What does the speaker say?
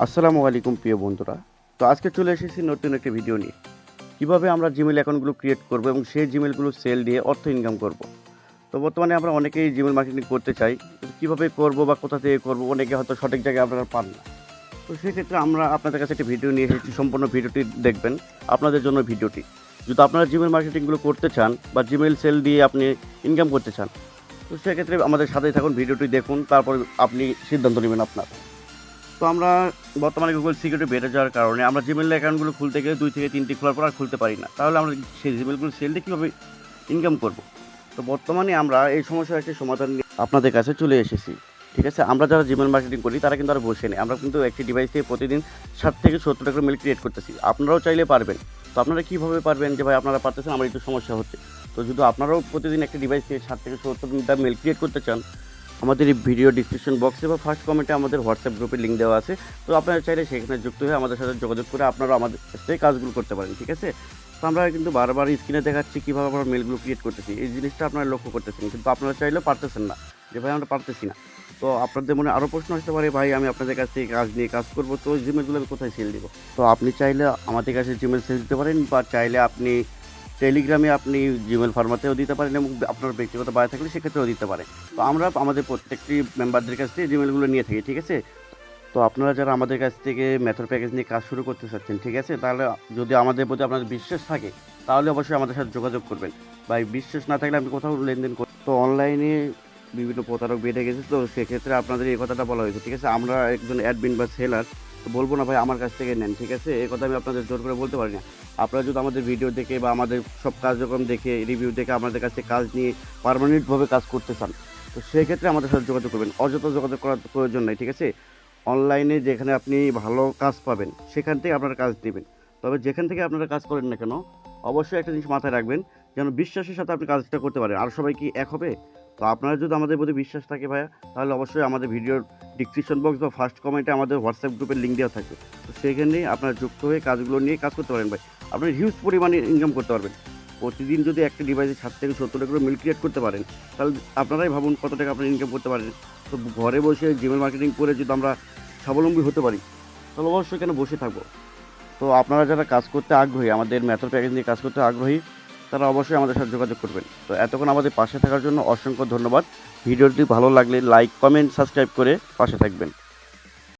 আসসালামু আলাইকুম প্রিয় বন্ধুরা। তো আজকে চলে এসেছি নতুন একটি ভিডিও নিয়ে। কিভাবে আমরা জিমেইল অ্যাকাউন্টগুলো ক্রিয়েট করব এবং সেই জিমেইলগুলো সেল দিয়ে অর্থ ইনকাম করব। তো বর্তমানে আমরা অনেকেই জিমেইল মার্কেটিং করতে চাই। কিন্তু কিভাবে করব বা কোথা থেকে করব অনেকে হয়তো সঠিক জায়গায় আপনারা পান না। তো সেক্ষেত্রে আমরা আপনাদের কাছে একটি ভিডিও নিয়ে এসেছি। সম্পূর্ণ ভিডিওটি দেখবেন। আপনাদের জন্য ভিডিওটি। যদি আপনারা জিমেইল মার্কেটিংগুলো করতে চান বা জিমেইল সেল দিয়ে আপনি ইনকাম করতে চান, তো সেক্ষেত্রে আমাদের সাথেই থাকুন, ভিডিওটি দেখুন, তারপর আপনি সিদ্ধান্ত নেবেন আপনার। তো আমরা বর্তমানে গুগল সিকিউরিটি বেড়ে যাওয়ার কারণে আমরা জিমেইল অ্যাকাউন্টগুলো খুলতে গেলে 2 থেকে 3টি খোলার পর আর খুলতে পারি না। তাহলে আমরা সেই জিমেইলগুলো সেল দিয়ে কীভাবে ইনকাম করব? তো বর্তমানে আমরা এই সমস্যার একটি সমাধান নিয়ে আপনাদের কাছে চলে এসেছি। ঠিক আছে? আমরা যারা জিমেইল মার্কেটিং করি তারা কিন্তু আর বসে নেই। আমরা কিন্তু একটি ডিভাইস থেকে প্রতিদিন 60 থেকে 70টা করে মেইল ক্রিয়েট করতেছি। আপনারাও চাইলে পারবেন। তো আপনারা কীভাবে পারবেন যে ভাই আপনারা পারতেছেন, আমার একটু সমস্যা হচ্ছে। তো যদি আপনারাও প্রতিদিন একটি ডিভাইস থেকে 60 থেকে 70টা মেইল ক্রিয়েট করতে চান, আমাদের এই ভিডিও ডিসক্রিপশন বক্সে বা ফার্স্ট কমেন্টে আমাদের হোয়াটসঅ্যাপ গ্রুপের লিঙ্ক দেওয়া আছে। তো আপনারা চাইলে সেখানে যুক্ত হয়ে আমাদের সাথে যোগাযোগ করে আপনারাও আমাদের সাথে কাজগুলো করতে পারেন। ঠিক আছে? তো আমরা কিন্তু বারবার স্ক্রিনে দেখাচ্ছি কীভাবে আমরা মেইলগুলো ক্রিয়েট করতেছি। এই জিনিসটা আপনারা লক্ষ্য করতেছেন। কিন্তু আপনারা চাইলেও পারতেছেন না। যে ভাই আমরা পারতেছি না। তো আপনাদের মনে আরও প্রশ্ন আসতে পারে, ভাই আমি আপনাদের কাছ থেকে কাজ নিয়ে কাজ করব, তো ওই জিমেইলগুলো আমি কোথায় সেল দিব? তো আপনি চাইলে আমাদের কাছে জিমেইল সেল দিতে পারেন, বা চাইলে আপনি টেলিগ্রামে আপনি জিমেইল ফরম্যাটেও দিতে পারেন এবং আপনার ব্যক্তিগত বায় থাকলে সেক্ষেত্রেও দিতে পারেন। তো আমরা আমাদের প্রত্যেকটি মেম্বারদের কাছ থেকে জিমেইলগুলো নিয়ে থাকি। ঠিক আছে? তো আপনারা যারা আমাদের কাছ থেকে মেথড প্যাকেজ নিয়ে কাজ শুরু করতে চাচ্ছেন, ঠিক আছে? তাহলে যদি আমাদের প্রতি আপনাদের বিশ্বাস থাকে, তাহলে অবশ্যই আমাদের সাথে যোগাযোগ করবেন। বা বিশ্বাস না থাকলে আপনি কোথাও লেনদেন তো অনলাইনে বিভিন্ন প্রতারক বেড়ে গেছে, তো সেক্ষেত্রে আপনাদের এই কথাটা বলা হয়েছে। ঠিক আছে? আমরা একজন অ্যাডমিন বা সেলার তো বলবো না ভাই আমার কাছ থেকে নেন। ঠিক আছে? এই কথা আমি আপনাদের জোর করে বলতে পারি না। আপনারা যদি আমাদের ভিডিও দেখে বা আমাদের সব কার্যক্রম দেখে, রিভিউ দেখে আমাদের কাছে কাজ নিয়ে পার্মানেন্টভাবে কাজ করতে চান, তো সেক্ষেত্রে আমাদের সাথে যোগাযোগ করবেন। অযথা যোগাযোগ করার প্রয়োজন নাই। ঠিক আছে? অনলাইনে যেখানে আপনি ভালো কাজ পাবেন, সেখান থেকে আপনারা কাজ দিবেন। তবে যেখান থেকে আপনারা কাজ করেন না কেন, অবশ্যই একটা জিনিস মাথায় রাখবেন, যেন বিশ্বাসের সাথে আপনি কাজটা করতে পারেন। আর সবাই কি এক হবে? তো আপনারা যদি আমাদের প্রতি বিশ্বাস থাকে ভাইয়া, তাহলে অবশ্যই আমাদের ভিডিওর ডিসক্রিপশন বক্স বা ফার্স্ট কমেন্টে আমাদের হোয়াটসঅ্যাপ গ্রুপের লিঙ্ক দেওয়া থাকবে। তো সেখানেই আপনারা যুক্ত হয়ে কাজগুলো নিয়ে কাজ করতে পারেন ভাই। আপনি হিউজ পরিমাণে ইনকাম করতে পারবেন। প্রতিদিন যদি একটা ডিভাইসে 60 থেকে 70টা করে মেইল ক্রিয়েট করতে পারেন, তাহলে আপনারাই ভাবুন কত টাকা আপনারা ইনকাম করতে পারেন। তো ঘরে বসে জিমেইল মার্কেটিং করে যদি আমরা স্বাবলম্বী হতে পারি, তাহলে অবশ্যই কেন বসে থাকবো? তো আপনারা যারা কাজ করতে আগ্রহী, আমাদের মেথড প্যাকেজ নিয়ে কাজ করতে আগ্রহী, তারা অবশ্যই আমাদের সাথে যোগাযোগ করবেন। তো এতক্ষণ আমাদের পাশে থাকার জন্য অসংখ্য ধন্যবাদ। ভিডিওটি ভালো লাগলে লাইক, কমেন্ট, সাবস্ক্রাইব করে পাশে থাকবেন।